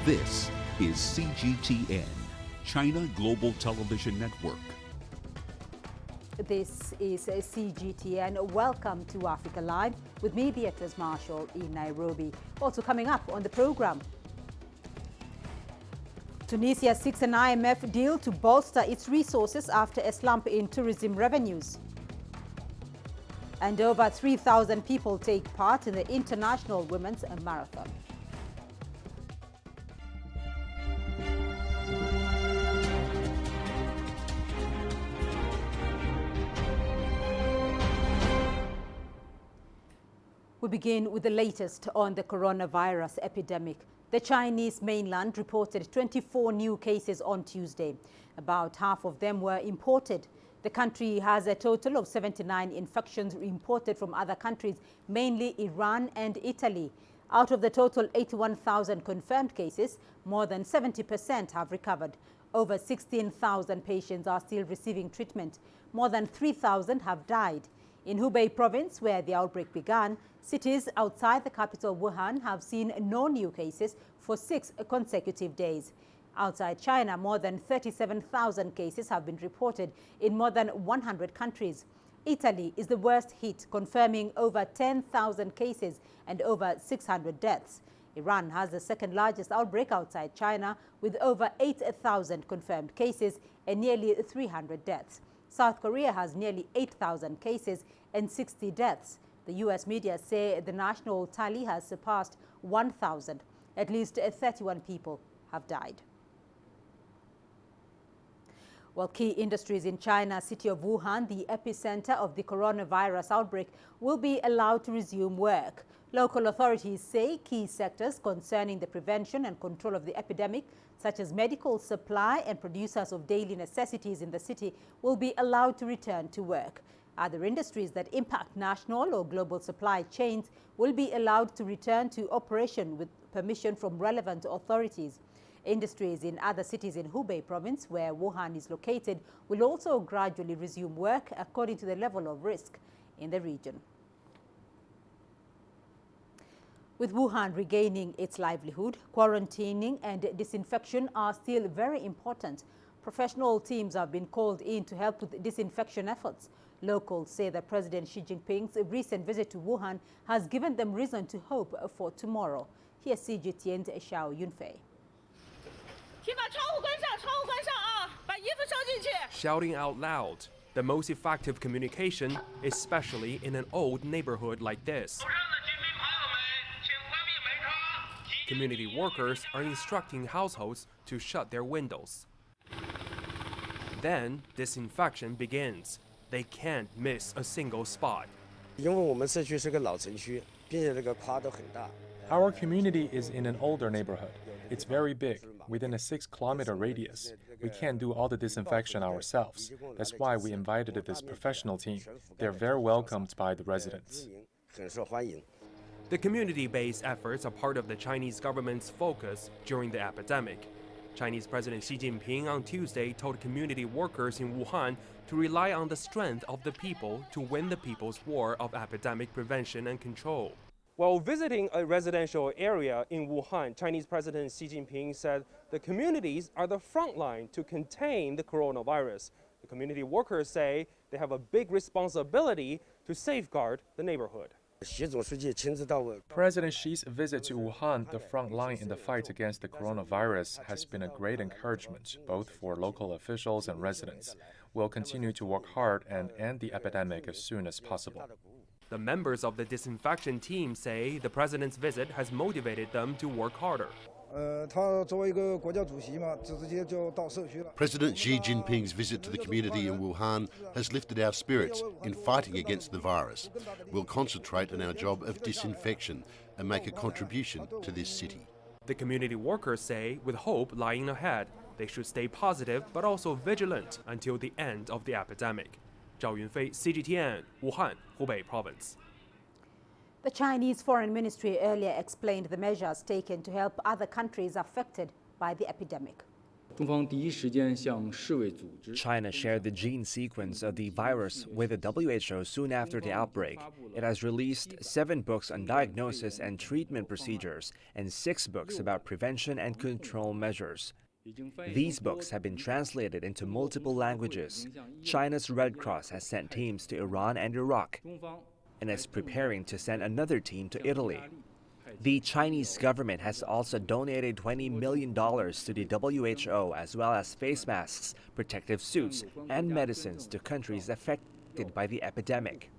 This is CGTN, China Global Television Network. This is CGTN. Welcome to Africa Live with me, Beatrice Marshall, in Nairobi. Also coming up on the program, Tunisia seeks an IMF deal to bolster its resources after a slump in tourism revenues. And over 3,000 people take part in the International Women's Marathon. We begin with the latest on the coronavirus epidemic. The Chinese mainland reported 24 new cases on Tuesday. About half of them were imported. The country has a total of 79 infections imported from other countries, mainly Iran and Italy. Out of the total 81,000 confirmed cases, more than 70% have recovered. Over 16,000 patients are still receiving treatment. More than 3,000 have died. In Hubei province, where the outbreak began, cities outside the capital Wuhan have seen no new cases for 6 consecutive days. Outside China, more than 37,000 cases have been reported in more than 100 countries. Italy is the worst hit, confirming over 10,000 cases and over 600 deaths. Iran has the second largest outbreak outside China, with over 8,000 confirmed cases and nearly 300 deaths. South Korea has nearly 8,000 cases and 60 deaths. The U.S. media say the national tally has surpassed 1,000. At least 31 people have died. Well, key industries in China's city of Wuhan, the epicenter of the coronavirus outbreak, will be allowed to resume work. Local authorities say key sectors concerning the prevention and control of the epidemic, such as medical supply and producers of daily necessities in the city, will be allowed to return to work. Other industries that impact national or global supply chains will be allowed to return to operation with permission from relevant authorities. Industries in other cities in Hubei province, where Wuhan is located, will also gradually resume work according to the level of risk in the region. With Wuhan regaining its livelihood, quarantining and disinfection are still very important. Professional teams have been called in to help with disinfection efforts. Locals say that President Xi Jinping's recent visit to Wuhan has given them reason to hope for tomorrow. Here's CGTN's Xiao Yunfei. Shouting out loud, the most effective communication, especially in an old neighborhood like this. Community workers are instructing households to shut their windows. Then disinfection begins. They can't miss a single spot. Our community is in an older neighborhood. It's very big, within a 6-kilometer radius. We can't do all the disinfection ourselves. That's why we invited this professional team. They're very welcomed by the residents. The community-based efforts are part of the Chinese government's focus during the epidemic. Chinese President Xi Jinping on Tuesday told community workers in Wuhan to rely on the strength of the people to win the people's war of epidemic prevention and control. While visiting a residential area in Wuhan, Chinese President Xi Jinping said the communities are the front line to contain the coronavirus. The community workers say they have a big responsibility to safeguard the neighborhood. President Xi's visit to Wuhan, the front line in the fight against the coronavirus, has been a great encouragement, both for local officials and residents. We'll continue to work hard and end the epidemic as soon as possible. The members of the disinfection team say the president's visit has motivated them to work harder. President Xi Jinping's visit to the community in Wuhan has lifted our spirits in fighting against the virus. We'll concentrate on our job of disinfection and make a contribution to this city. The community workers say, with hope lying ahead, they should stay positive but also vigilant until the end of the epidemic. Zhao Yunfei, CGTN, Wuhan, Hubei Province. The Chinese Foreign Ministry earlier explained the measures taken to help other countries affected by the epidemic. China shared the gene sequence of the virus with the WHO soon after the outbreak. It has released 7 books on diagnosis and treatment procedures and 6 books about prevention and control measures. These books have been translated into multiple languages. China's Red Cross has sent teams to Iran and Iraq and is preparing to send another team to Italy. The Chinese government has also donated $20 million to the WHO, as well as face masks, protective suits, and medicines to countries affected by the epidemic.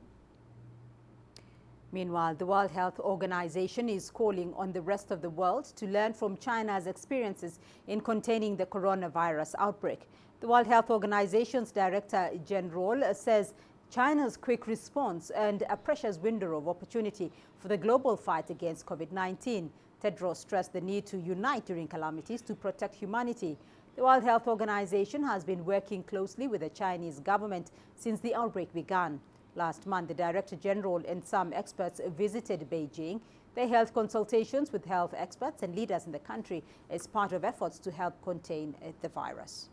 Meanwhile, the World Health Organization is calling on the rest of the world to learn from China's experiences in containing the coronavirus outbreak. The World Health Organization's Director General says China's quick response earned a precious window of opportunity for the global fight against COVID-19. Tedros stressed the need to unite during calamities to protect humanity. The World Health Organization has been working closely with the Chinese government since the outbreak began. Last month, the Director General and some experts visited Beijing. They held consultations with health experts and leaders in the country as part of efforts to help contain the virus.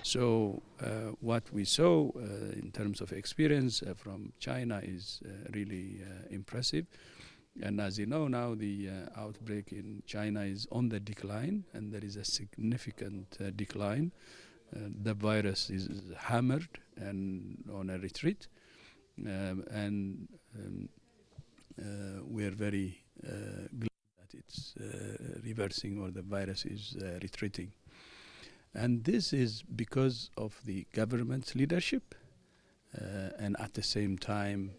So what we saw in terms of experience from China is really impressive. And as you know now, the outbreak in China is on the decline, and there is a significant decline. The virus is hammered and on a retreat. We're very glad that it's reversing, or the virus is retreating. And this is because of the government's leadership and at the same time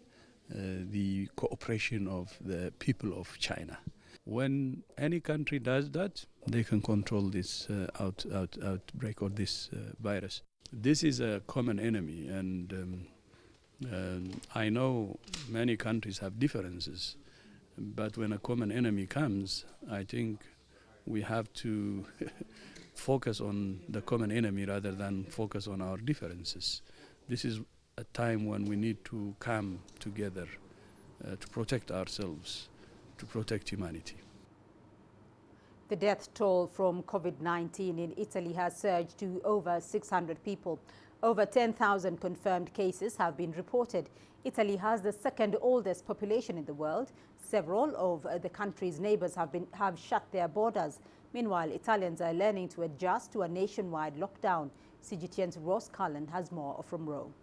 the cooperation of the people of China. When any country does that, they can control this outbreak or this virus. This is a common enemy, and I know many countries have differences, but when a common enemy comes, I think we have to focus on the common enemy rather than focus on our differences. This is a time when we need to come together to protect ourselves, to protect humanity. The death toll from COVID-19 in Italy has surged to over 600 people. Over 10,000 confirmed cases have been reported. Italy has the second oldest population in the world. Several of the country's neighbors have shut their borders. Meanwhile, Italians are learning to adjust to a nationwide lockdown. CGTN's Ross Cullen has more from Rome.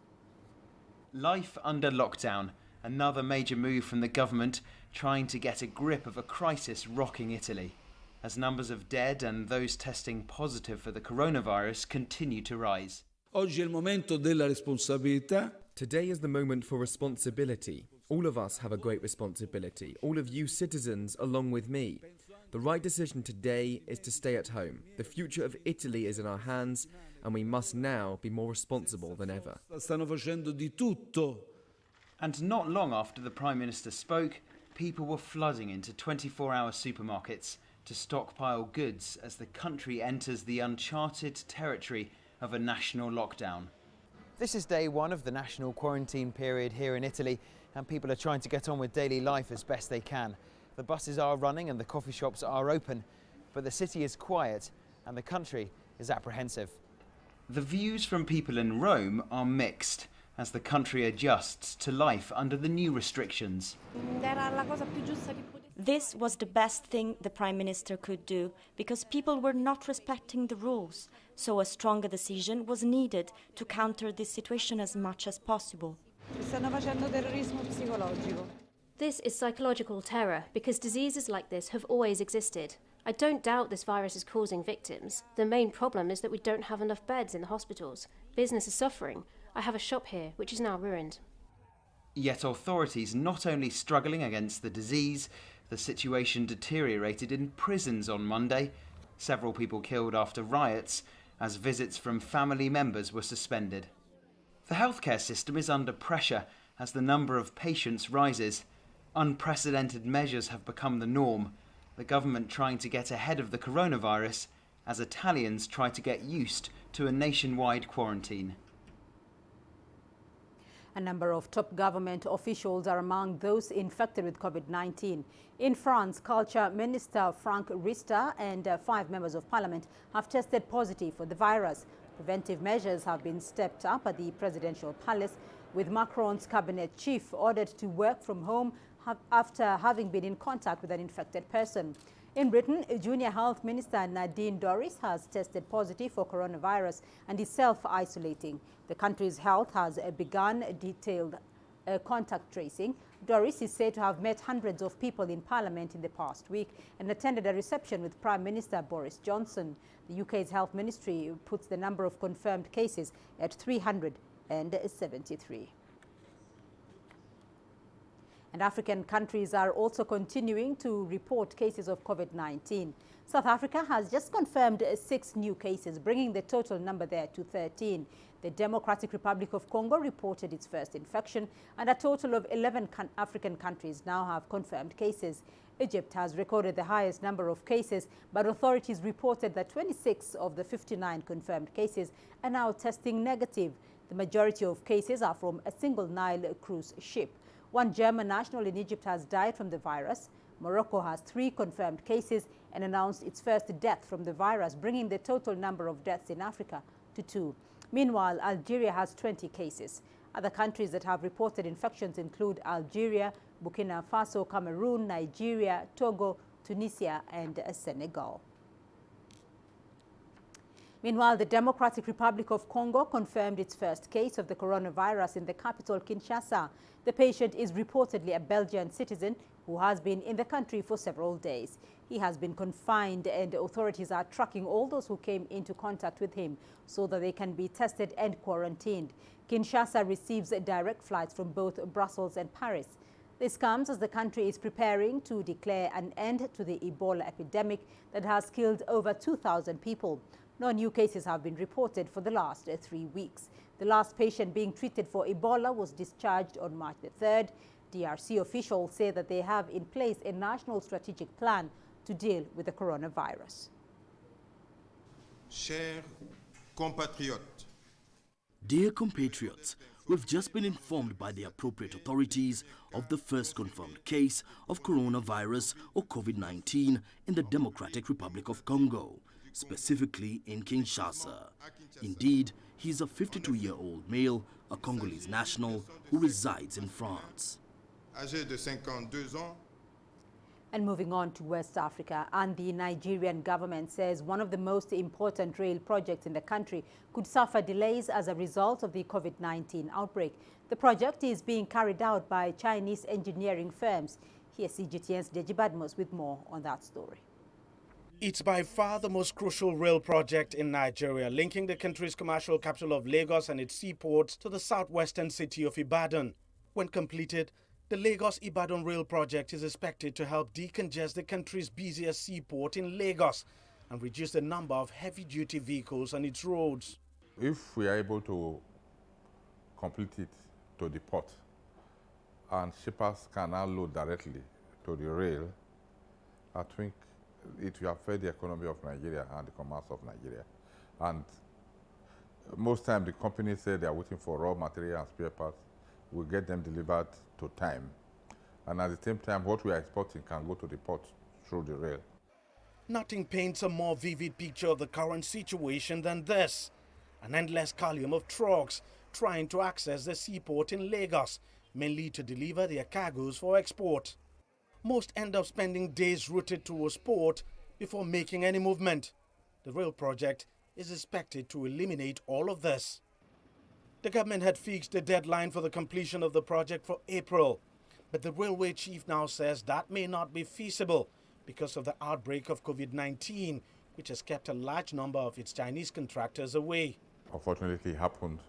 Life under lockdown, another major move from the government trying to get a grip of a crisis rocking Italy, as numbers of dead and those testing positive for the coronavirus continue to rise. Oggi è il momento della responsabilità. Today is the moment for responsibility. All of us have a great responsibility, all of you citizens along with me. The right decision today is to stay at home. The future of Italy is in our hands, and we must now be more responsible than ever. Stanno facendo di tutto. And not long after the Prime Minister spoke, people were flooding into 24-hour supermarkets to stockpile goods as the country enters the uncharted territory of a national lockdown. This is day one of the national quarantine period here in Italy, and people are trying to get on with daily life as best they can. The buses are running and the coffee shops are open, but the city is quiet and the country is apprehensive. The views from people in Rome are mixed as the country adjusts to life under the new restrictions. This was the best thing the Prime Minister could do, because people were not respecting the rules, so a stronger decision was needed to counter this situation as much as possible. This is psychological terror, because diseases like this have always existed. I don't doubt this virus is causing victims. The main problem is that we don't have enough beds in the hospitals. Business is suffering. I have a shop here, which is now ruined. Yet authorities not only struggling against the disease, the situation deteriorated in prisons on Monday. Several people killed after riots, as visits from family members were suspended. The healthcare system is under pressure as the number of patients rises. Unprecedented measures have become the norm, the government trying to get ahead of the coronavirus as Italians try to get used to a nationwide quarantine. A number of top government officials are among those infected with COVID-19. In France, Culture Minister Franck Riester and 5 members of parliament have tested positive for the virus. Preventive measures have been stepped up at the presidential palace, with Macron's cabinet chief ordered to work from home after having been in contact with an infected person. In Britain, Junior Health Minister Nadine Dorries has tested positive for coronavirus and is self-isolating. The country's health has begun detailed contact tracing. Dorries is said to have met hundreds of people in Parliament in the past week and attended a reception with Prime Minister Boris Johnson. The UK's health ministry puts the number of confirmed cases at 373. And African countries are also continuing to report cases of COVID-19. South Africa has just confirmed 6 new cases, bringing the total number there to 13. The Democratic Republic of Congo reported its first infection, and a total of 11 African countries now have confirmed cases. Egypt has recorded the highest number of cases, but authorities reported that 26 of the 59 confirmed cases are now testing negative. The majority of cases are from a single Nile cruise ship. 1 German national in Egypt has died from the virus. Morocco has 3 confirmed cases and announced its first death from the virus, bringing the total number of deaths in Africa to 2. Meanwhile, Algeria has 20 cases. Other countries that have reported infections include Algeria, Burkina Faso, Cameroon, Nigeria, Togo, Tunisia, and Senegal. Meanwhile, the Democratic Republic of Congo confirmed its first case of the coronavirus in the capital, Kinshasa. The patient is reportedly a Belgian citizen who has been in the country for several days. He has been confined, and authorities are tracking all those who came into contact with him so that they can be tested and quarantined. Kinshasa receives direct flights from both Brussels and Paris. This comes as the country is preparing to declare an end to the Ebola epidemic that has killed over 2,000 people. No new cases have been reported for the last 3 weeks. The last patient being treated for Ebola was discharged on March the 3rd. DRC officials say that they have in place a national strategic plan to deal with the coronavirus. Chers compatriotes. Dear compatriots, we've just been informed by the appropriate authorities of the first confirmed case of coronavirus or COVID-19 in the Democratic Republic of Congo, specifically in Kinshasa. Indeed, he is a 52-year-old male, a Congolese national who resides in France. Âgé de 52 ans. And moving on to West Africa, and the Nigerian government says one of the most important rail projects in the country could suffer delays as a result of the COVID-19 outbreak. The project is being carried out by Chinese engineering firms. Here's CGTN's Deji Badmos with more on that story. It's by far the most crucial rail project in Nigeria, linking the country's commercial capital of Lagos and its seaports to the southwestern city of Ibadan. When completed, the Lagos-Ibadan rail project is expected to help decongest the country's busiest seaport in Lagos and reduce the number of heavy-duty vehicles on its roads. If we are able to complete it to the port and shippers can now load directly to the rail, I think it will affect the economy of Nigeria and the commerce of Nigeria. And most times the companies say they are waiting for raw material and spare parts. We get them delivered to time. And at the same time, what we are exporting can go to the port through the rail. Nothing paints a more vivid picture of the current situation than this. An endless column of trucks trying to access the seaport in Lagos, mainly to deliver their cargoes for export. Most end up spending days routed towards port before making any movement. The rail project is expected to eliminate all of this. The government had fixed the deadline for the completion of the project for April, but the railway chief now says that may not be feasible because of the outbreak of COVID-19, which has kept a large number of its Chinese contractors away. Unfortunately, it happened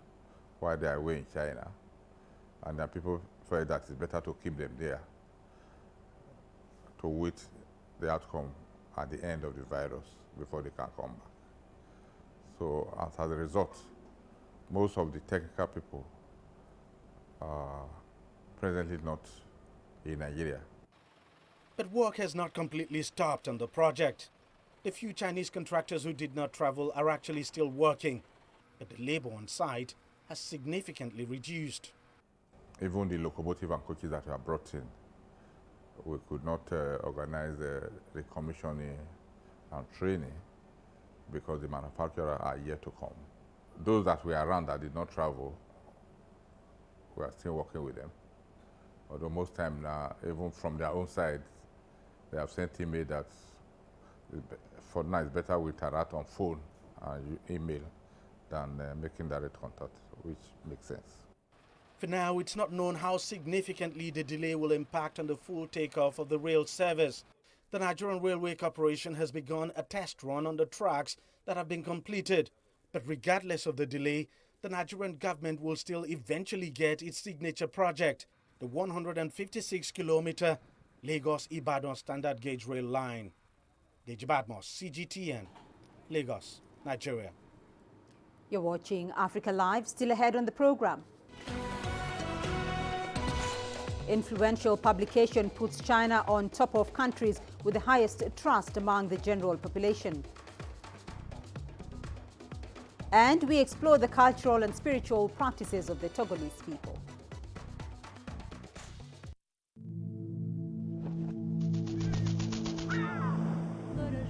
while they are away in China, and then people felt that it's better to keep them there to wait the outcome at the end of the virus before they can come back. So as a result, most of the technical people are presently not in Nigeria. But work has not completely stopped on the project. The few Chinese contractors who did not travel are actually still working, but the labor on site has significantly reduced. even the locomotive and coaches that were brought in, we could not organize the recommissioning and training because the manufacturers are yet to come. Those that were around that did not travel, we are still working with them. Although most time now, even from their own side, they have sent email that for now it's better we interact on phone and email than making direct contact, which makes sense. For now, it's not known how significantly the delay will impact on the full takeoff of the rail service. The Nigerian Railway Corporation has begun a test run on the tracks that have been completed. But regardless of the delay, the Nigerian government will still eventually get its signature project, the 156-kilometer Lagos-Ibadan standard gauge rail line. Deji Badmos, CGTN, Lagos, Nigeria. You're watching Africa Live, still ahead on the program. Influential publication puts China on top of countries with the highest trust among the general population. And we explore the cultural and spiritual practices of the Togolese people.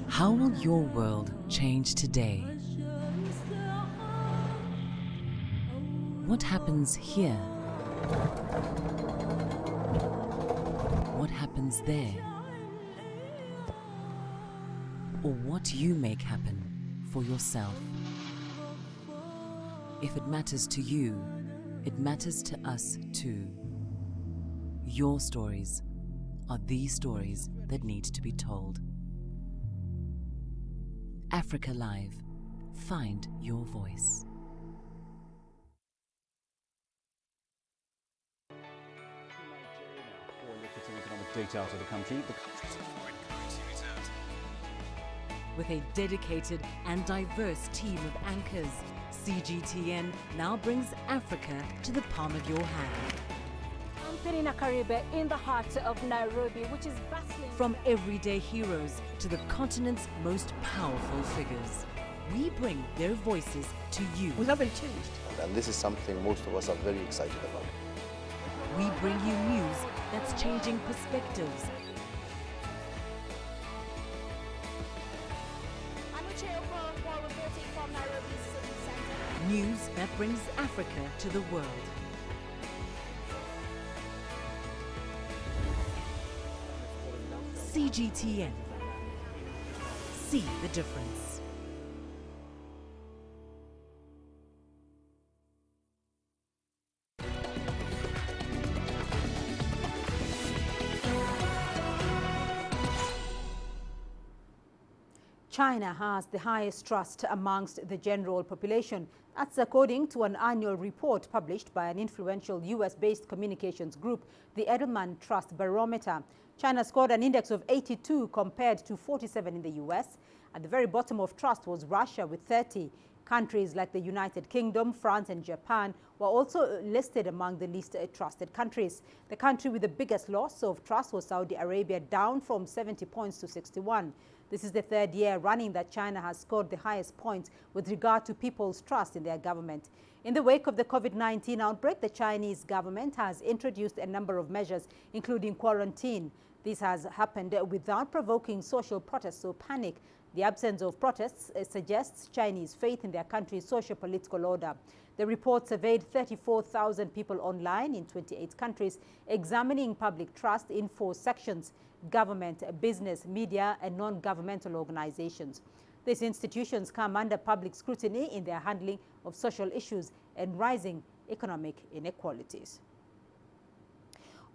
How will your world change today? What happens here? What happens there? Or what you make happen for yourself? If it matters to you, it matters to us too. Your stories are the stories that need to be told. Africa Live. Find your voice. Economic data out of the country. The country's foreign currency reserves. With a dedicated and diverse team of anchors, CGTN now brings Africa to the palm of your hand. I'm Penina Karibe in the heart of Nairobi, which is bustling. From everyday heroes to the continent's most powerful figures, we bring their voices to you. We haven't changed. And this is something most of us are very excited about. We bring you news that's changing perspectives. News that brings Africa to the world. CGTN. See the difference. China has the highest trust amongst the general population. That's according to an annual report published by an influential US-based communications group, the Edelman Trust Barometer. China scored an index of 82 compared to 47 in the US. At the very bottom of trust was Russia with 30. Countries like the United Kingdom, France and Japan were also listed among the least trusted countries. The country with the biggest loss of trust was Saudi Arabia, down from 70 points to 61. This is the third year running that China has scored the highest points with regard to people's trust in their government. In the wake of the COVID-19 outbreak, the Chinese government has introduced a number of measures, including quarantine. This has happened without provoking social protests or panic. The absence of protests suggests Chinese faith in their country's socio-political order. The report surveyed 34,000 people online in 28 countries, examining public trust in 4 sections: government, business, media, and non-governmental organizations. These institutions come under public scrutiny in their handling of social issues and rising economic inequalities.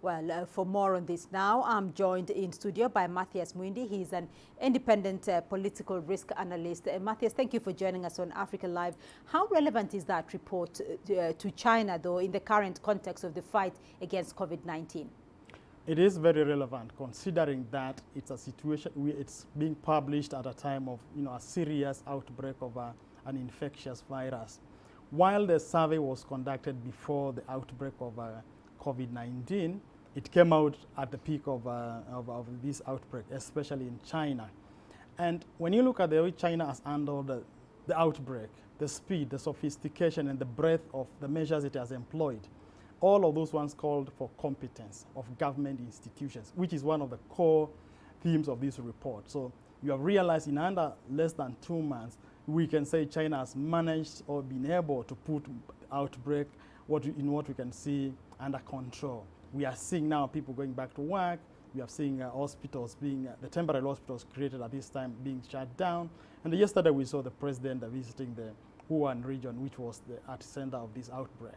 Well, for more on this now, I'm joined in studio by Matthias Mwindi. He's an independent political risk analyst. Matthias, thank you for joining us on Africa Live. How relevant is that report to China, though, in the current context of the fight against COVID-19? It is very relevant, considering that it's a situation where it's being published at a time of, a serious outbreak of an infectious virus. While the survey was conducted before the outbreak of COVID-19, it came out at the peak of this outbreak, especially in China. And when you look at the way China has handled the outbreak, the speed, the sophistication, and the breadth of the measures it has employed, all of those ones called for competence of government institutions, which is one of the core themes of this report. So you have realized in under less than 2 months, we can say China has managed or been able to put outbreak in what we can see under control. We are seeing now people going back to work. We are seeing hospitals being, the temporary hospitals created at this time being shut down. And yesterday we saw the president visiting the Wuhan region, which was the epicenter of this outbreak.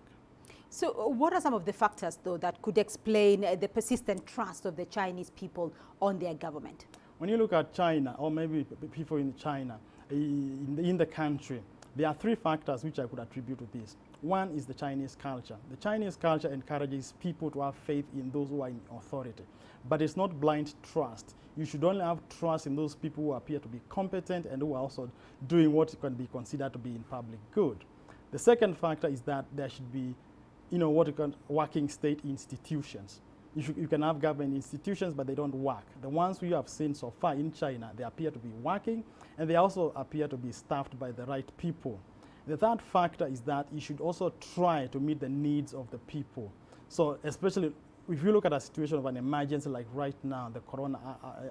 So what are some of the factors, though, that could explain the persistent trust of the Chinese people on their government? When you look at China, or maybe people in China, in the country, there are 3 factors which I could attribute to this. One is the Chinese culture. The Chinese culture encourages people to have faith in those who are in authority. But it's not blind trust. You should only have trust in those people who appear to be competent and who are also doing what can be considered to be in public good. The second factor is that there should be, what you call working state institutions. You can have government institutions, but they don't work. The ones we have seen so far in China, they appear to be working, and they also appear to be staffed by the right people. The third factor is that you should also try to meet the needs of the people. So especially if you look at a situation of an emergency like right now, the corona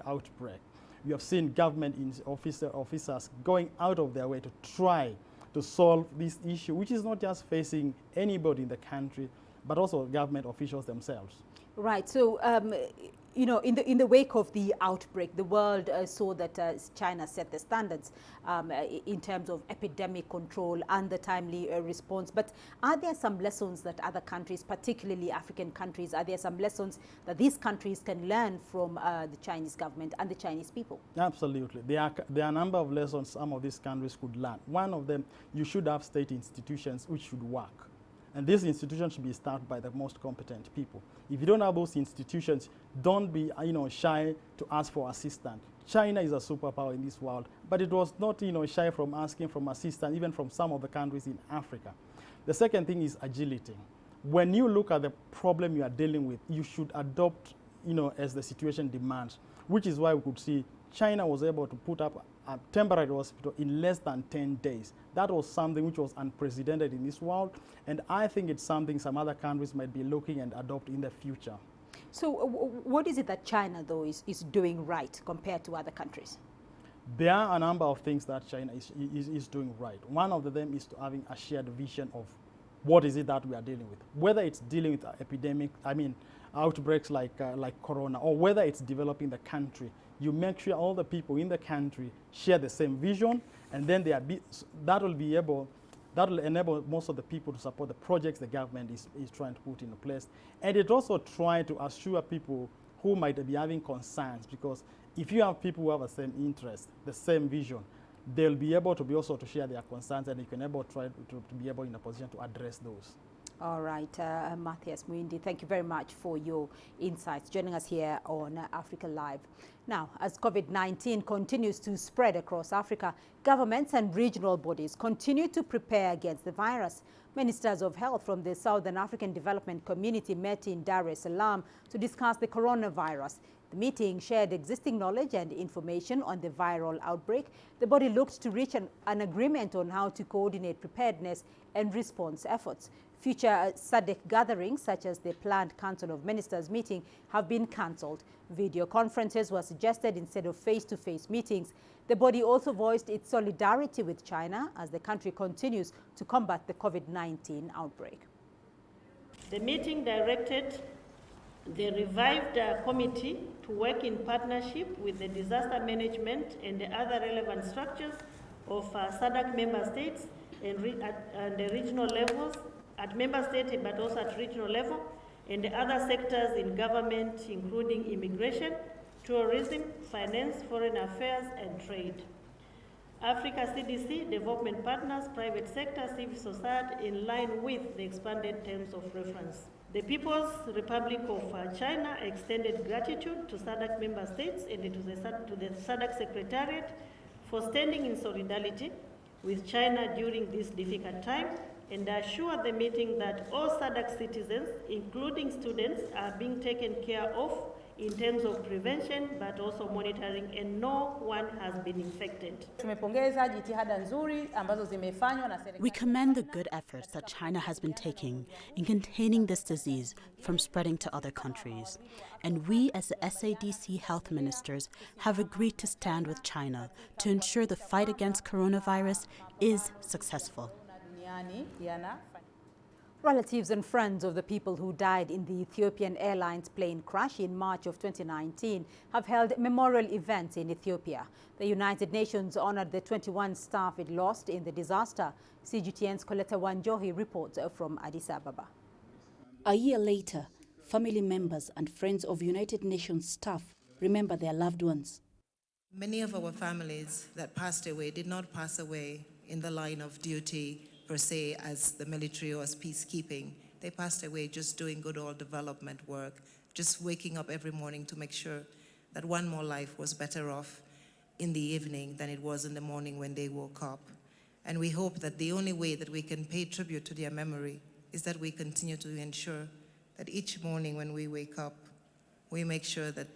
outbreak, we have seen government officers going out of their way to try to solve this issue, which is not just facing anybody in the country, but also government officials themselves. Right. So, in the wake of the outbreak, the world saw that China set the standards in terms of epidemic control and the timely response. But are there some lessons that other countries, particularly African countries, are there some lessons that these countries can learn from the Chinese government and the Chinese people? Absolutely. There are a number of lessons some of these countries could learn. One of them, you should have state institutions which should work. And these institutions should be staffed by the most competent people. If you don't have those institutions, don't be shy to ask for assistance. China is a superpower in this world, but it was not shy from asking for assistance, even from some of the countries in Africa. The second thing is agility. When you look at the problem you are dealing with, you should adopt as the situation demands, which is why we could see China was able to put up a temporary hospital in less than 10 days. That was something which was unprecedented in this world, and I think it's something some other countries might be looking and adopt in the future. So what is it that China, though, is doing right compared to other countries? There are a number of things that China is doing right. One of them is to having a shared vision of what is it that we are dealing with. Whether it's dealing with outbreaks like corona, or whether it's developing the country, you make sure all the people in the country share the same vision, and then that will enable most of the people to support the projects the government is trying to put into place. And it also tries to assure people who might be having concerns, because if you have people who have the same interest, the same vision, they'll be able to to share their concerns, and you can try to be able in a position to address those. All right, Matthias Muindi, thank you very much for your insights, joining us here on Africa Live. Now, as COVID-19 continues to spread across Africa, governments and regional bodies continue to prepare against the virus. Ministers of Health from the Southern African Development Community met in Dar es Salaam to discuss the coronavirus. The meeting shared existing knowledge and information on the viral outbreak. The body looked to reach an agreement on how to coordinate preparedness and response efforts. Future SADC gatherings, such as the planned Council of Ministers meeting, have been cancelled. Video conferences were suggested instead of face-to-face meetings. The body also voiced its solidarity with China as the country continues to combat the COVID-19 outbreak. The meeting directed the revived committee to work in partnership with the disaster management and the other relevant structures of SADC member states and the regional levels, at member state but also at regional level, and the other sectors in government, including immigration, tourism, finance, foreign affairs, and trade. Africa CDC, development partners, private sector, civil society, in line with the expanded terms of reference. The People's Republic of China extended gratitude to SADC member states and to the SADC Secretariat for standing in solidarity with China during this difficult time, and assure the meeting that all SADC citizens, including students, are being taken care of in terms of prevention, but also monitoring, and no one has been infected. We commend the good efforts that China has been taking in containing this disease from spreading to other countries. And we, as the SADC health ministers, have agreed to stand with China to ensure the fight against coronavirus is successful. Relatives and friends of the people who died in the Ethiopian Airlines plane crash in March of 2019 have held memorial events in Ethiopia. The United Nations honored the 21 staff it lost in the disaster. CGTN's Coletta Wanjohi reports from Addis Ababa. A year later, family members and friends of United Nations staff remember their loved ones. Many of our families that passed away did not pass away in the line of duty per se as the military or as peacekeeping. They passed away just doing good old development work, just waking up every morning to make sure that one more life was better off in the evening than it was in the morning when they woke up. And we hope that the only way that we can pay tribute to their memory is that we continue to ensure that each morning when we wake up, we make sure that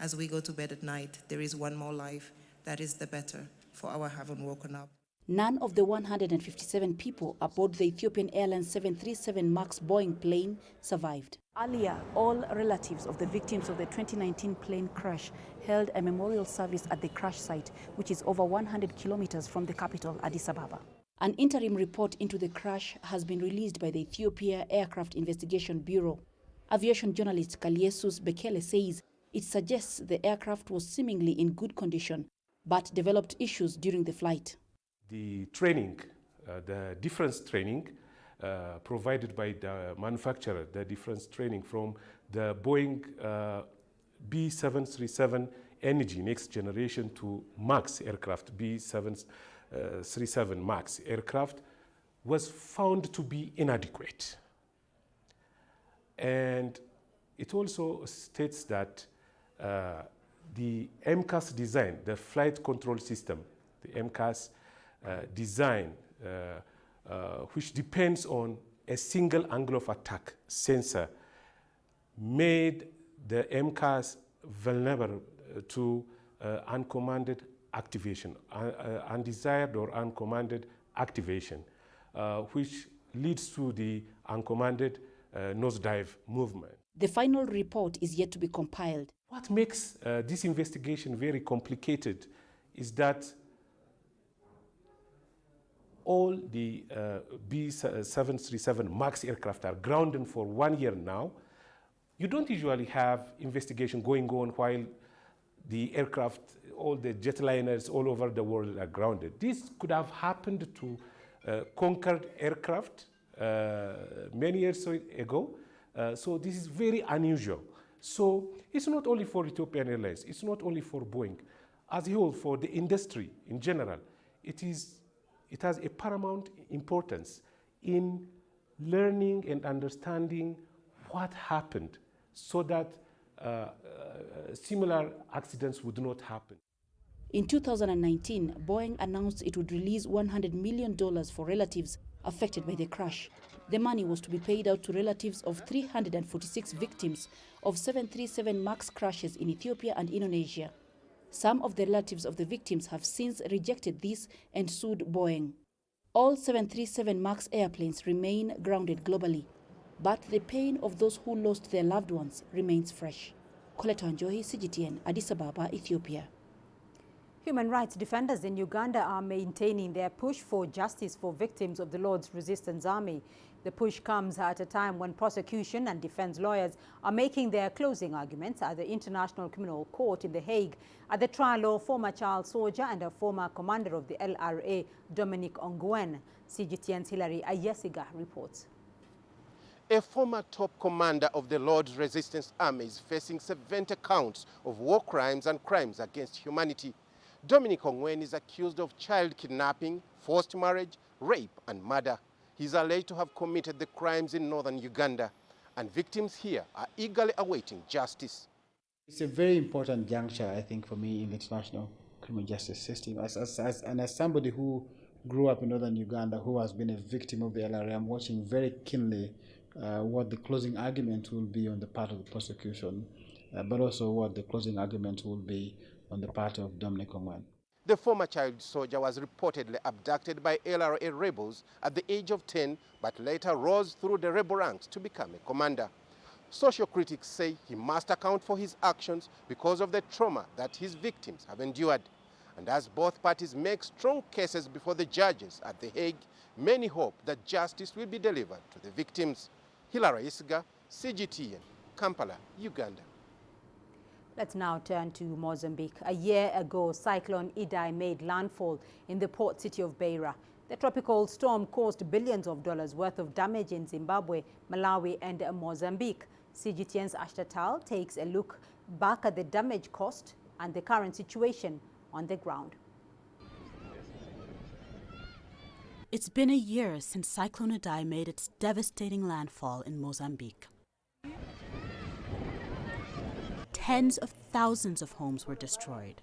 as we go to bed at night, there is one more life that is the better for our having woken up. None of the 157 people aboard the Ethiopian Airlines 737 MAX Boeing plane survived. Earlier, all relatives of the victims of the 2019 plane crash held a memorial service at the crash site, which is over 100 kilometers from the capital, Addis Ababa. An interim report into the crash has been released by the Ethiopia Aircraft Investigation Bureau. Aviation journalist Kaliesus Bekele says it suggests the aircraft was seemingly in good condition, but developed issues during the flight. The training, the difference training provided by the manufacturer, the difference training from the Boeing B737 NG next generation to MAX aircraft, B737 MAX aircraft, was found to be inadequate. And it also states that the MCAS design, the flight control system, the MCAS design, which depends on a single angle of attack sensor, made the MCAS vulnerable to uncommanded activation, undesired or uncommanded activation, which leads to the uncommanded nosedive movement. The final report is yet to be compiled. What makes this investigation very complicated is that all the B737 MAX aircraft are grounded for 1 year now. You don't usually have investigation going on while the aircraft, all the jetliners all over the world are grounded. This could have happened to Concorde aircraft many years ago. So this is very unusual. So it's not only for Ethiopian Airlines, it's not only for Boeing. As a whole, for the industry in general, it has a paramount importance in learning and understanding what happened so that similar accidents would not happen. In 2019, Boeing announced it would release $100 million for relatives affected by the crash. The money was to be paid out to relatives of 346 victims of 737 MAX crashes in Ethiopia and Indonesia. Some of the relatives of the victims have since rejected this and sued Boeing. All 737 MAX airplanes remain grounded globally, but the pain of those who lost their loved ones remains fresh. Coletta Wanjohi, CGTN, Addis Ababa, Ethiopia. Human rights defenders in Uganda are maintaining their push for justice for victims of the Lord's Resistance Army. The push comes at a time when prosecution and defense lawyers are making their closing arguments at the International Criminal Court in The Hague at the trial of former child soldier and a former commander of the LRA, Dominic Ongwen. CGTN's Hilary Ayesiga reports. A former top commander of the Lord's Resistance Army is facing 70 counts of war crimes and crimes against humanity. Dominic Ongwen is accused of child kidnapping, forced marriage, rape and murder. He is alleged to have committed the crimes in northern Uganda, and victims here are eagerly awaiting justice. It's a very important juncture, I think, for me in the international criminal justice system. As somebody who grew up in northern Uganda, who has been a victim of the LRA, I'm watching very keenly what the closing argument will be on the part of the prosecution. but also what the closing argument will be on the part of Dominic Ongwen. The former child soldier was reportedly abducted by LRA rebels at the age of 10, but later rose through the rebel ranks to become a commander. Social critics say he must account for his actions because of the trauma that his victims have endured. And as both parties make strong cases before the judges at The Hague, many hope that justice will be delivered to the victims. Hilary Isga, CGTN, Kampala, Uganda. Let's now turn to Mozambique. A year ago, Cyclone Idai made landfall in the port city of Beira. The tropical storm caused billions of dollars worth of damage in Zimbabwe, Malawi and Mozambique. CGTN's Ashtatal takes a look back at the damage caused and the current situation on the ground. It's been a year since Cyclone Idai made its devastating landfall in Mozambique. Tens of thousands of homes were destroyed.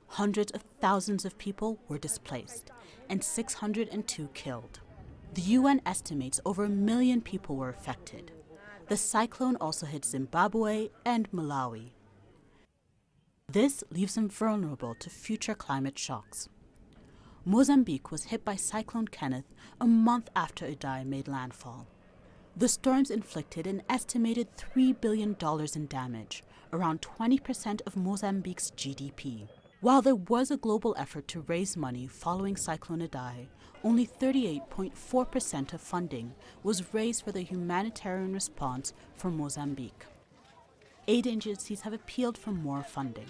Hundreds of thousands of people were displaced, and 602 killed. The UN estimates over 1 million people were affected. The cyclone also hit Zimbabwe and Malawi. This leaves them vulnerable to future climate shocks. Mozambique was hit by Cyclone Kenneth a month after Idai made landfall. The storms inflicted an estimated $3 billion in damage, around 20% of Mozambique's GDP. While there was a global effort to raise money following Cyclone Idai, only 38.4% of funding was raised for the humanitarian response for Mozambique. Aid agencies have appealed for more funding.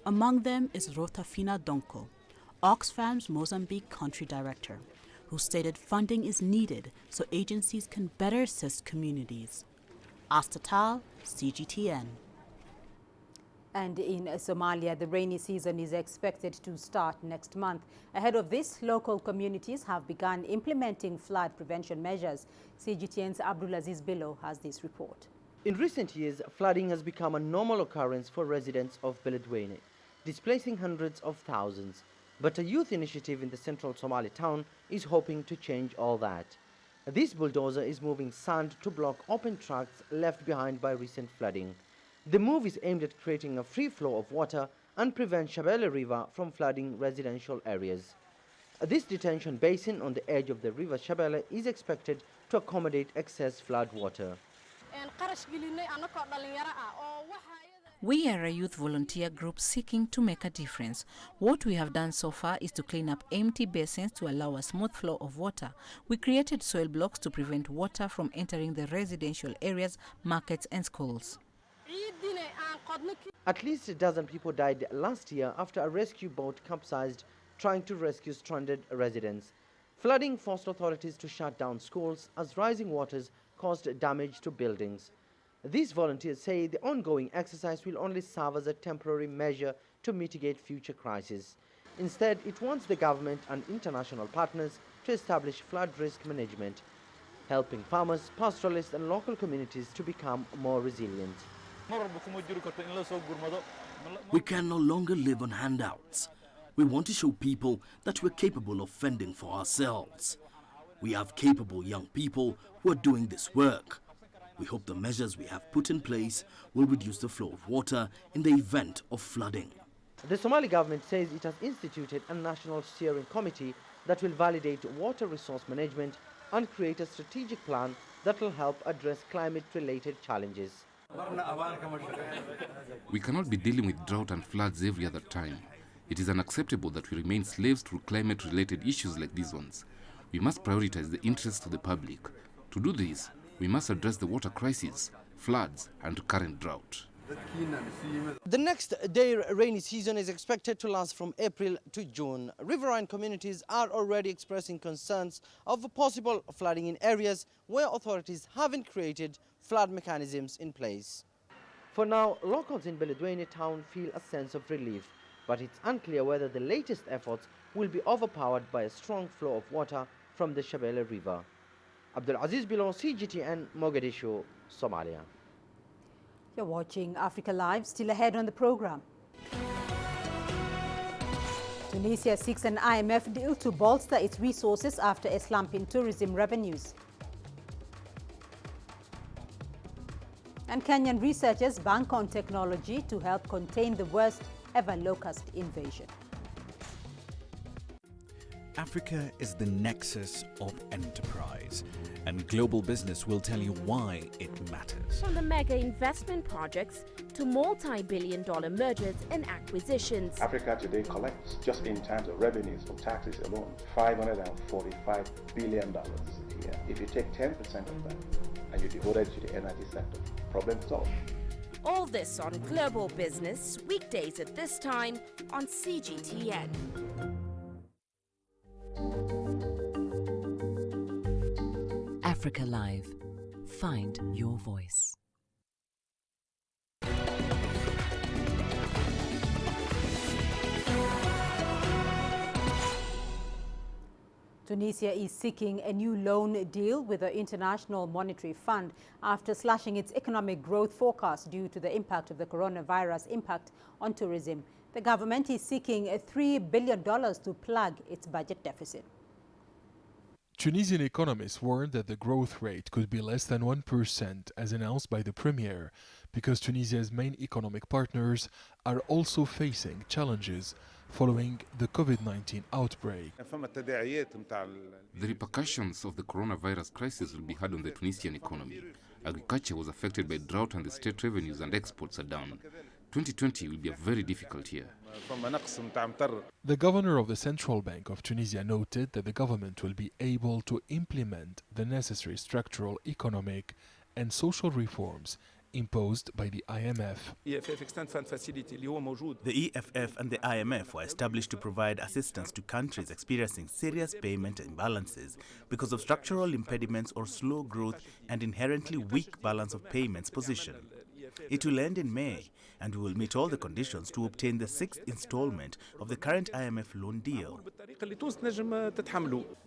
Among them is Rotafina Donko, Oxfam's Mozambique country director, who stated funding is needed so agencies can better assist communities. Astatal, CGTN. And in Somalia, the rainy season is expected to start next month. Ahead of this, local communities have begun implementing flood prevention measures. CGTN's Abdulaziz Bello has this report. In recent years, flooding has become a normal occurrence for residents of Beledweyne, displacing hundreds of thousands. But a youth initiative in the central Somali town is hoping to change all that. This bulldozer is moving sand to block open tracts left behind by recent flooding. The move is aimed at creating a free flow of water and prevent Shabelle River from flooding residential areas. This detention basin on the edge of the river Shabelle is expected to accommodate excess flood water. We are a youth volunteer group seeking to make a difference. What we have done so far is to clean up empty basins to allow a smooth flow of water. We created soil blocks to prevent water from entering the residential areas, markets and schools. At least a dozen people died last year after a rescue boat capsized trying to rescue stranded residents. Flooding forced authorities to shut down schools as rising waters caused damage to buildings. These volunteers say the ongoing exercise will only serve as a temporary measure to mitigate future crises. Instead, it wants the government and international partners to establish flood risk management, helping farmers, pastoralists and local communities to become more resilient. We can no longer live on handouts. We want to show people that we're capable of fending for ourselves. We have capable young people who are doing this work. We hope the measures we have put in place will reduce the flow of water in the event of flooding. The Somali government says it has instituted a national steering committee that will validate water resource management and create a strategic plan that will help address climate-related challenges. We cannot be dealing with drought and floods every other time. It is unacceptable that we remain slaves to climate-related issues like these ones. We must prioritize the interests of the public. To do this, we must address the water crisis, floods, and current drought. The next Deir rainy season is expected to last from April to June. Riverine communities are already expressing concerns of possible flooding in areas where authorities haven't created flood mechanisms in place. For now, locals in Beledweyne town feel a sense of relief, but it's unclear whether the latest efforts will be overpowered by a strong flow of water from the Shabelle River. Abdulaziz Bello, CGTN, Mogadishu, Somalia. You're watching Africa Live, still ahead on the program. Tunisia seeks an IMF deal to bolster its resources after a slump in tourism revenues. And Kenyan researchers bank on technology to help contain the worst ever locust invasion. Africa is the nexus of enterprise, and global business will tell you why it matters. From the mega investment projects to multi-billion-dollar mergers and acquisitions. Africa today collects, just in terms of revenues from taxes alone, $545 billion a year. If you take 10% of that and you devote it to the energy sector, problem solved. All this on Global Business, weekdays at this time on CGTN. Africa Live. Find your voice. Tunisia is seeking a new loan deal with the International Monetary Fund after slashing its economic growth forecast due to the impact of the coronavirus impact on tourism. The government is seeking $3 billion to plug its budget deficit. Tunisian economists warned that the growth rate could be less than 1%, as announced by the premier, because Tunisia's main economic partners are also facing challenges following the COVID-19 outbreak. The repercussions of the coronavirus crisis will be hard on the Tunisian economy. Agriculture was affected by drought and the state revenues and exports are down. 2020 will be a very difficult year. The governor of the Central Bank of Tunisia noted that the government will be able to implement the necessary structural, economic and social reforms imposed by the IMF. The EFF and the IMF were established to provide assistance to countries experiencing serious payment imbalances because of structural impediments or slow growth and inherently weak balance of payments position. It will end in May, and we will meet all the conditions to obtain the sixth installment of the current IMF loan deal.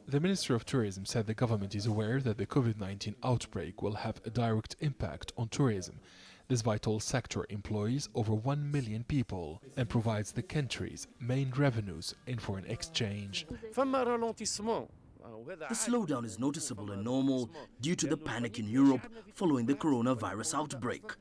The Minister of Tourism said the government is aware that the COVID-19 outbreak will have a direct impact on tourism. This vital sector employs over 1 million people and provides the country's main revenues in foreign exchange. The slowdown is noticeable and normal due to the panic in Europe following the coronavirus outbreak.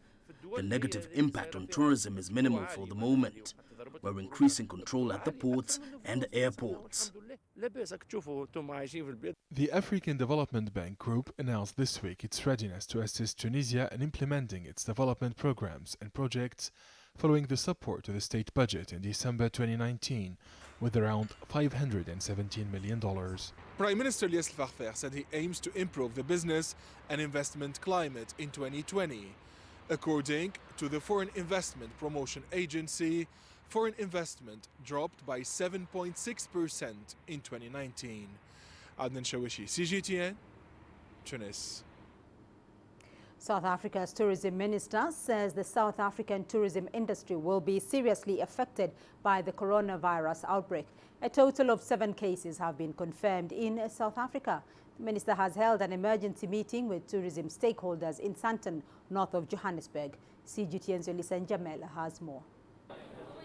The negative impact on tourism is minimal for the moment. We're increasing control at the ports and airports. The African Development Bank Group announced this week its readiness to assist Tunisia in implementing its development programs and projects following the support to the state budget in December 2019 with around $517 million. Prime Minister Lies El-Farfer said he aims to improve the business and investment climate in 2020. According to the Foreign Investment Promotion Agency, foreign investment dropped by 7.6% in 2019. Adnan Shawishi, CGTN, Tunis. South Africa's tourism minister says the South African tourism industry will be seriously affected by the coronavirus outbreak. A total of 7 cases have been confirmed in South Africa. The minister has held an emergency meeting with tourism stakeholders in Sandton, north of Johannesburg. CGTN's Olisa Njamela has more.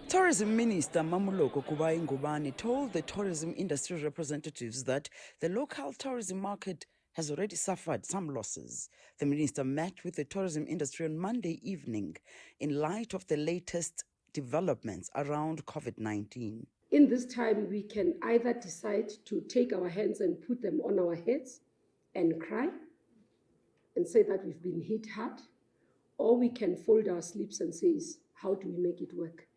Tourism Minister Mamuloko Kubai Ngubane told the tourism industry representatives that the local tourism market has already suffered some losses. The minister met with the tourism industry on Monday evening in light of the latest developments around COVID-19. In this time, we can either decide to take our hands and put them on our heads and cry and say that we've been hit hard, or we can fold our sleeves and say, how do we make it work?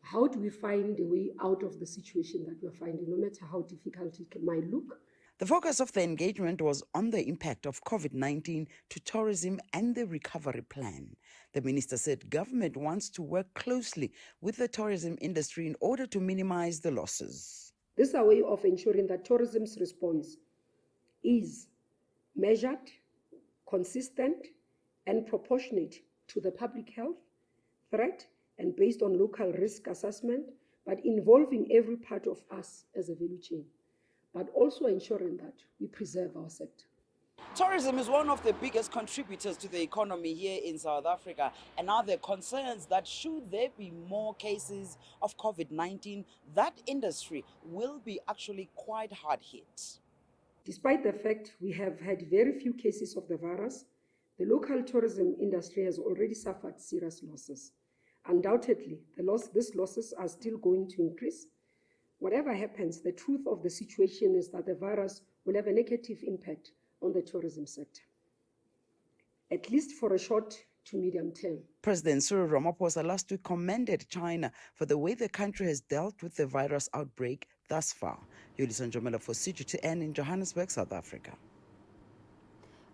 How do we find a way out of the situation that we're finding, no matter how difficult it might look? The focus of the engagement was on the impact of COVID-19 to tourism and the recovery plan. The minister said government wants to work closely with the tourism industry in order to minimize the losses. This is a way of ensuring that tourism's response is measured, consistent, and proportionate to the public health threat and based on local risk assessment, but involving every part of us as a value chain, but also ensuring that we preserve our sector. Tourism is one of the biggest contributors to the economy here in South Africa, and are there concerns that should there be more cases of COVID-19, that industry will be actually quite hard hit. Despite the fact we have had very few cases of the virus, The local tourism industry has already suffered serious losses. Undoubtedly, these losses are still going to increase. Whatever happens, the truth of the situation is that the virus will have a negative impact on the tourism sector, at least for a short to medium term. President Cyril Ramaphosa last week commended China for the way the country has dealt with the virus outbreak thus far. Yulisa Njomela for CGTN in Johannesburg, South Africa.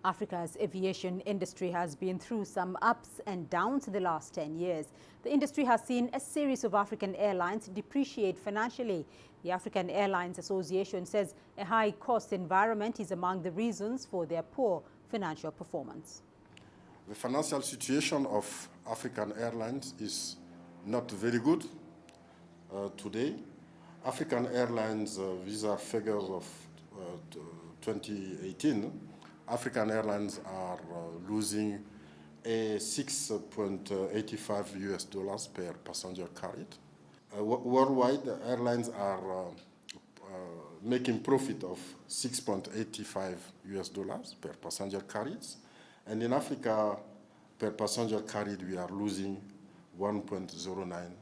Africa's aviation industry has been through some ups and downs in the last 10 years. The industry has seen a series of African airlines depreciate financially. The African Airlines Association says a high-cost environment is among the reasons for their poor financial performance. The financial situation of African Airlines is not very good today. African Airlines, these are figures of 2018, African Airlines are losing $6.85 per passenger carried. Worldwide, airlines are making profit of $6.85 per passenger carried. And in Africa, per passenger carried, we are losing $1.09.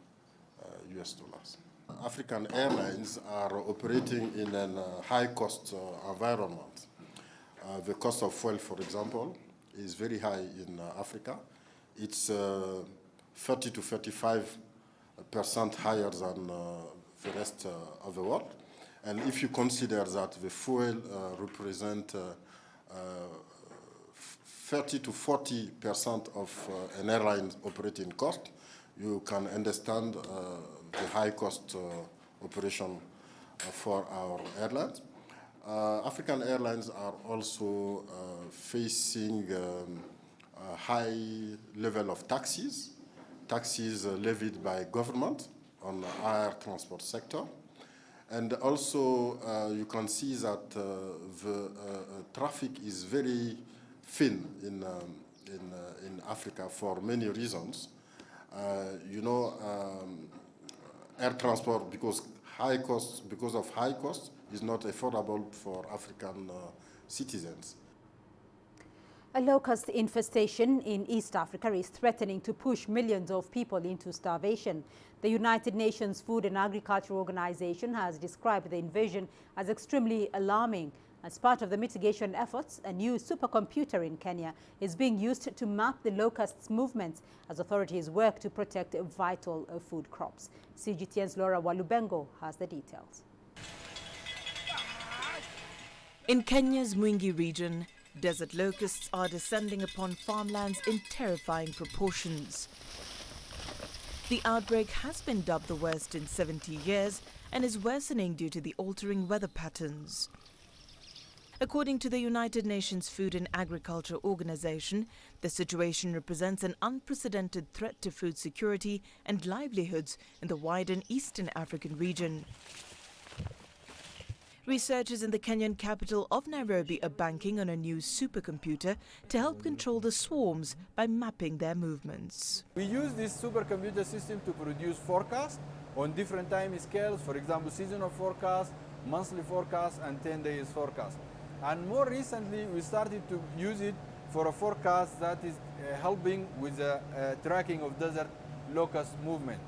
African Airlines are operating in a high-cost environment. The cost of fuel, for example, is very high in Africa. It's 30 to 35% higher than the rest of the world. And if you consider that the fuel represent 30 to 40% of an airline's operating cost, you can understand the high-cost operation for our airlines. African Airlines are also facing a high level of taxes levied by government on the air transport sector. And also you can see that the traffic is very thin in Africa for many reasons. Air transport, because of high costs, is not affordable for African citizens. A locust infestation in East Africa is threatening to push millions of people into starvation. The United Nations Food and Agriculture Organization has described the invasion as extremely alarming. As part of the mitigation efforts, a new supercomputer in Kenya is being used to map the locusts' movements as authorities work to protect vital food crops. CGTN's Laura Walubengo has the details. In Kenya's Mwingi region, desert locusts are descending upon farmlands in terrifying proportions. The outbreak has been dubbed the worst in 70 years and is worsening due to the altering weather patterns. According to the United Nations Food and Agriculture Organization, the situation represents an unprecedented threat to food security and livelihoods in the wider Eastern African region. Researchers in the Kenyan capital of Nairobi are banking on a new supercomputer to help control the swarms by mapping their movements. We use this supercomputer system to produce forecasts on different time scales, for example, seasonal forecast, monthly forecast, and 10 days forecast. And more recently, we started to use it for a forecast that is helping with the tracking of desert locust movement.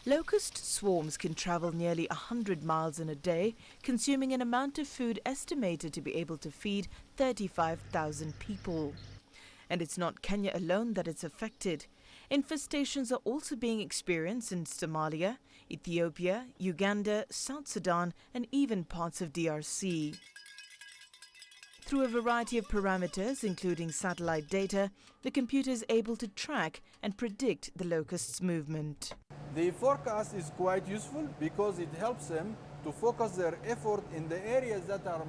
Locust swarms can travel nearly 100 miles in a day, consuming an amount of food estimated to be able to feed 35,000 people. And it's not Kenya alone that it's affected. Infestations are also being experienced in Somalia, Ethiopia, Uganda, South Sudan, and even parts of DRC. Through a variety of parameters, including satellite data, the computer is able to track and predict the locusts' movement. The forecast is quite useful because it helps them to focus their effort in the areas that are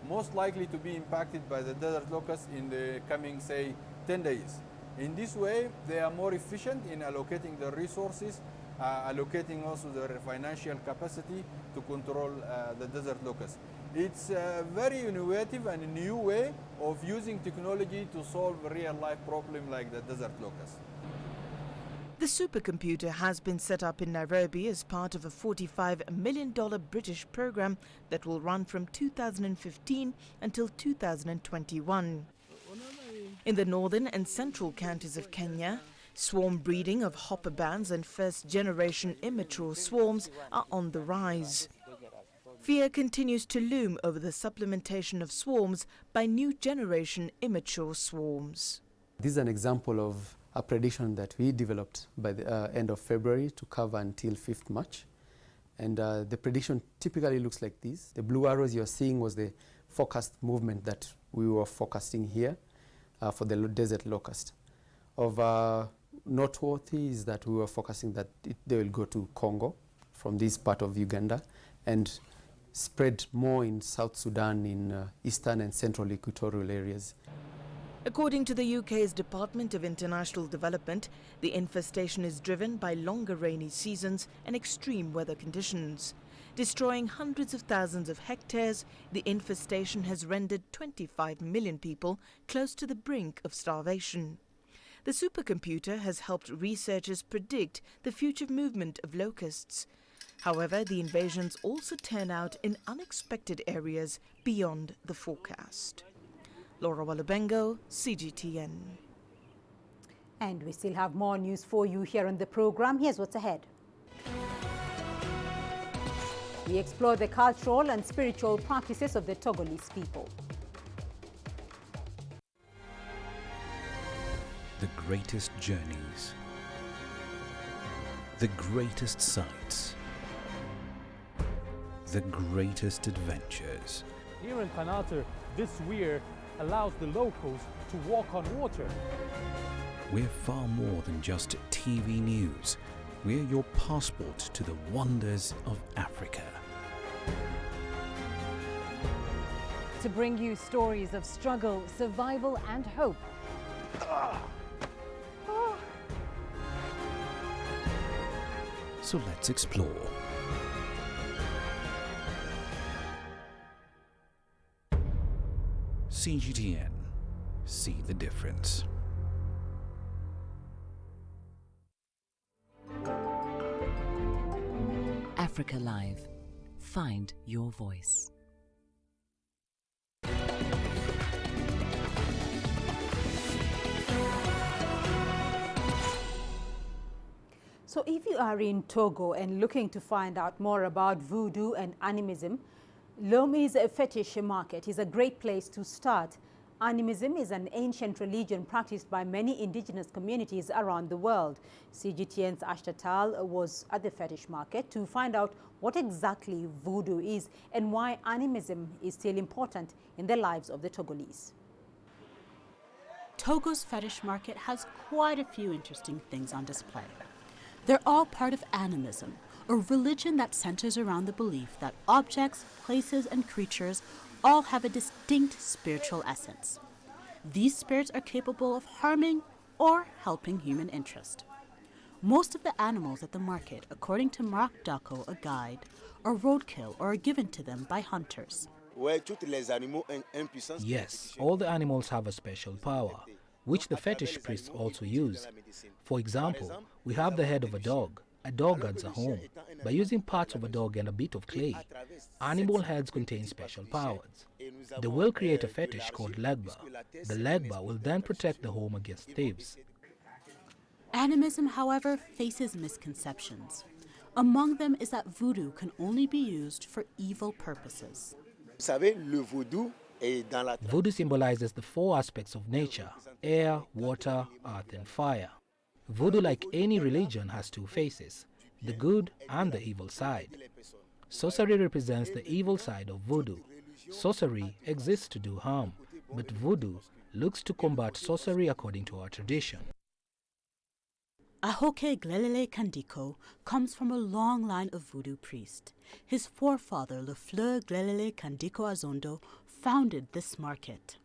most likely to be impacted by the desert locust in the coming, say, 10 days. In this way, they are more efficient in allocating their resources, allocating also their financial capacity to control the desert locust. It's a very innovative and new way of using technology to solve a real-life problem like the desert locust. The supercomputer has been set up in Nairobi as part of a $45 million British program that will run from 2015 until 2021. In the northern and central counties of Kenya, swarm breeding of hopper bands and first-generation immature swarms are on the rise. Fear continues to loom over the supplementation of swarms by new generation immature swarms. This is an example of a prediction that we developed by the end of February to cover until 5th March. And the prediction typically looks like this. The blue arrows you're seeing was the forecast movement that we were forecasting here for the desert locust. Of noteworthy is that we were forecasting that they will go to Congo from this part of Uganda and spread more in South Sudan, in eastern and central equatorial areas. According to the UK's Department of International Development, the infestation is driven by longer rainy seasons and extreme weather conditions. Destroying hundreds of thousands of hectares, the infestation has rendered 25 million people close to the brink of starvation. The supercomputer has helped researchers predict the future movement of locusts. However, the invasions also turn out in unexpected areas beyond the forecast. Laura Walubengo, CGTN. And we still have more news for you here on the program. Here's what's ahead. We explore the cultural and spiritual practices of the Togolese people. The greatest journeys, the greatest sights, the greatest adventures. Here in Qanater, this weir allows the locals to walk on water. We're far more than just TV news. We're your passport to the wonders of Africa. To bring you stories of struggle, survival and hope. So let's explore. CGTN. See the difference. Africa Live. Find your voice. So if you are in Togo and looking to find out more about voodoo and animism, Lome's fetish market is a great place to start. Animism is an ancient religion practiced by many indigenous communities around the world. CGTN's Ashtatal was at the fetish market to find out what exactly voodoo is and why animism is still important in the lives of the Togolese. Togo's fetish market has quite a few interesting things on display. They're all part of animism, a religion that centers around the belief that objects, places, and creatures all have a distinct spiritual essence. These spirits are capable of harming or helping human interest. Most of the animals at the market, according to Mark Dako, a guide, are roadkill or are given to them by hunters. Yes, all the animals have a special power, which the fetish priests also use. For example, we have the head of a dog. A dog guards a home. By using parts of a dog and a bit of clay, animal heads contain special powers. They will create a fetish called legba. The legba will then protect the home against thieves. Animism, however, faces misconceptions. Among them is that voodoo can only be used for evil purposes. Voodoo symbolizes the four aspects of nature: air, water, earth, and fire. Voodoo, like any religion, has two faces, the good and the evil side. Sorcery represents the evil side of voodoo. Sorcery exists to do harm, but voodoo looks to combat sorcery according to our tradition. Ahoke Glelele Kandiko comes from a long line of voodoo priests. His forefather, Lefleur Glelele Kandiko Azondo, founded this market.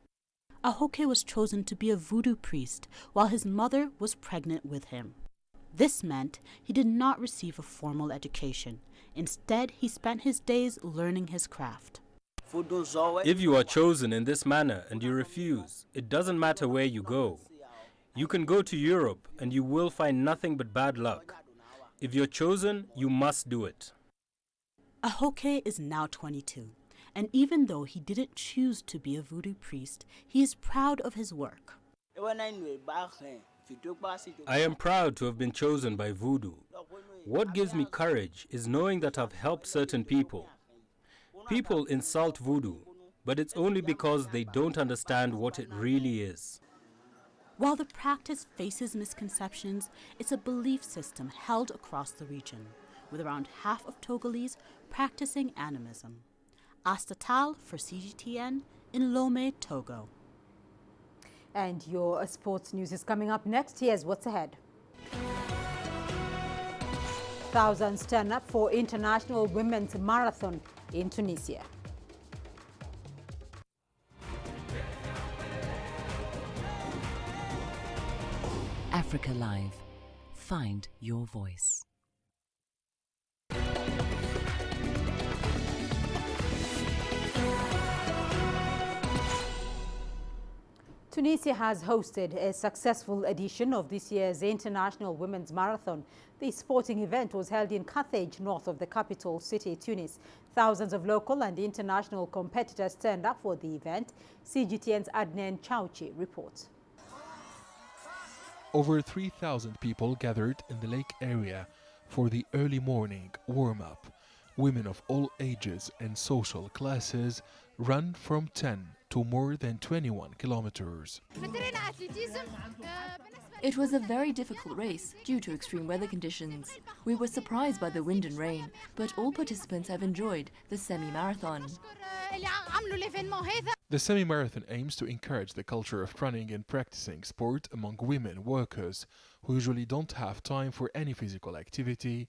Ahoke was chosen to be a voodoo priest while his mother was pregnant with him. This meant he did not receive a formal education. Instead, he spent his days learning his craft. If you are chosen in this manner and you refuse, it doesn't matter where you go. You can go to Europe and you will find nothing but bad luck. If you're chosen, you must do it. Ahoke is now 22. And even though he didn't choose to be a voodoo priest, he is proud of his work. I am proud to have been chosen by Voodoo. What gives me courage is knowing that I've helped certain people. People insult Voodoo, but it's only because they don't understand what it really is. While the practice faces misconceptions, it's a belief system held across the region, with around half of Togolese practicing animism. Asta Tal for CGTN in Lomé, Togo. And your sports news is coming up next. Here's what's ahead. Thousands turn up for International Women's Marathon in Tunisia. Africa Live. Find your voice. Tunisia has hosted a successful edition of this year's International Women's Marathon. The sporting event was held in Carthage, north of the capital city, Tunis. Thousands of local and international competitors turned up for the event. CGTN's Adnan Chauchi reports. Over 3,000 people gathered in the lake area for the early morning warm-up. Women of all ages and social classes ran from 10 to more than 21 kilometers. It was a very difficult race due to extreme weather conditions. We were surprised by the wind and rain, but all participants have enjoyed the semi-marathon. The semi-marathon aims to encourage the culture of running and practicing sport among women workers who usually don't have time for any physical activity